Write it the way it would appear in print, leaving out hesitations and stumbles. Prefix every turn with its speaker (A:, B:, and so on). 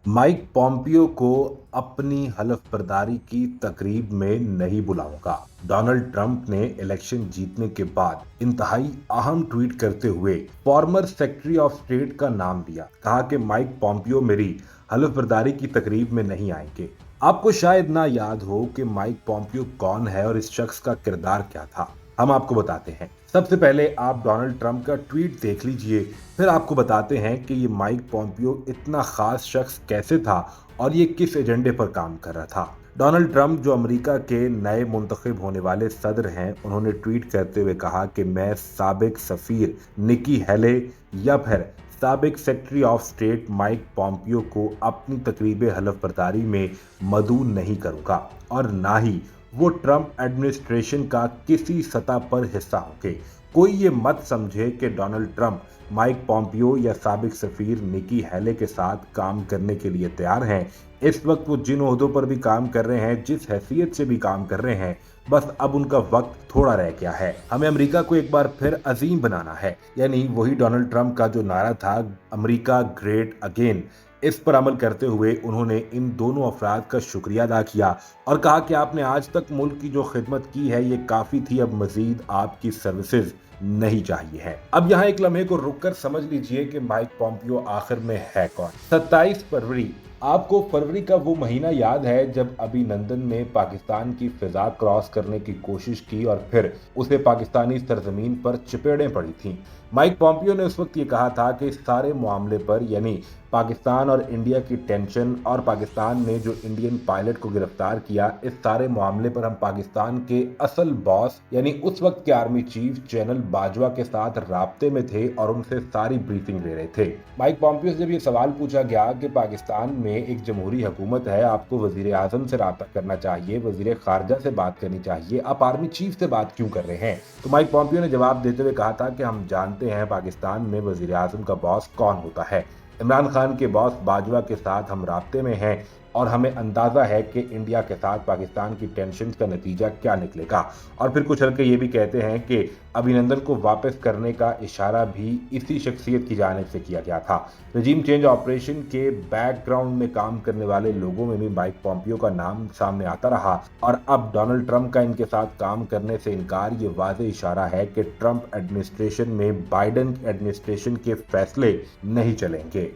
A: Mike Pompeo को अपनी हलफ बर्दारी की तकरीब में नहीं बुलाऊंगा। डोनाल्ड ट्रंप ने इलेक्शन जीतने के बाद इंतहाई अहम ट्वीट करते हुए फॉर्मर सेक्रेटरी ऑफ स्टेट का नाम लिया। कहा कि माइक पॉम्पियो मेरी हलफ बर्दारी की तकरीब में नहीं आएंगे। आपको शायद ना याद हो कि माइक पॉम्पियो कौन है और इस शख्स का किरदार क्या था। हम आपको बताते हैं। सबसे पहले आप डोनाल्ड ट्रंप का ट्वीट देख लीजिए, फिर आपको बताते हैं कि ये माइक पॉम्पियो इतना खास शख्स कैसे था और ये किस एजेंडे पर काम कर रहा था। डोनाल्ड ट्रंप जो अमेरिका के नए मुंतखब होने वाले सदर हैं, उन्होंने ट्वीट करते हुए कहा कि मैं साबिक सफीर निकी हेले या फिर साबिक secretary of state Mike Pompeo को अपनी तकरीब हलफ बर्दारी में मदऊ नहीं करूंगा और ना ही वो ट्रंप एडमिनिस्ट्रेशन का किसी सतह पर हिस्सा होंगे। कोई ये मत समझे कि डोनाल्ड ट्रंप माइक पॉम्पियो या साबिक सफीर निकी हेले के साथ काम करने के लिए तैयार हैं। इस वक्त वो जिन ओहदों पर भी काम कर रहे हैं, जिस हैसियत से भी काम कर रहे हैं, बस अब उनका वक्त थोड़ा रह गया है। हमें अमेरिका को एक बार फिर अजीम बनाना है, यानी वही डोनाल्ड ट्रंप का जो नारा था, अमेरिका ग्रेट अगेन। इस पर अमल करते हुए उन्होंने इन दोनों अफराद का शुक्रिया अदा किया और कहा कि आपने आज तक मुल्क की जो खिदमत की है ये काफ़ी थी, अब मजीद आपकी सर्विसेज नहीं चाहिए है। अब यहाँ एक लम्हे को रुककर समझ लीजिए कि माइक पॉम्पियो आखिर में है कौन। 27 फरवरी, आपको फरवरी का वो महीना याद है जब अभिनंदन ने पाकिस्तान की फिजा क्रॉस करने की कोशिश की और फिर उसे पाकिस्तानी सरजमीन पर चपेड़ें पड़ी थीं। माइक पॉम्पियो ने उस वक्त ये कहा था कि इस सारे मामले पर, यानी पाकिस्तान और इंडिया की टेंशन और पाकिस्तान ने जो इंडियन पायलट को गिरफ्तार किया, इस सारे मामले पर हम पाकिस्तान के असल बॉस यानी उस वक्त के आर्मी चीफ जनरल बाजवा के साथ राब्ते में थे और उनसे सारी ब्रीफिंग ले रहे थे। माइक पॉम्पियो से जब ये सवाल पूछा गया कि पाकिस्तान में एक जमहूरी हुकूमत है, आपको वजीर आजम से राब्ता करना चाहिए, वजीर खारजा से बात करनी चाहिए, आप आर्मी चीफ से बात क्यों कर रहे हैं? तो माइक पॉम्पियो ने जवाब देते हुए कहा था कि हम जानते हैं पाकिस्तान में वजीर आजम का बॉस कौन होता है। इमरान खान के बॉस बाजवा के साथ हम राब्ते में हैं और हमें अंदाज़ा है कि इंडिया के साथ पाकिस्तान की टेंशन का नतीजा क्या निकलेगा। और फिर कुछ हल्के ये भी कहते हैं कि अभिनंदन को वापस करने का इशारा भी इसी शख्सियत की जानिब से किया गया था। रजीम चेंज ऑपरेशन के बैकग्राउंड में काम करने वाले लोगों में भी माइक पॉम्पियो का नाम सामने आता रहा और अब डोनाल्ड ट्रंप का इनके साथ काम करने से इनकार ये वाज़ेह इशारा है कि ट्रंप एडमिनिस्ट्रेशन में बाइडेन एडमिनिस्ट्रेशन के फैसले नहीं चलेंगे।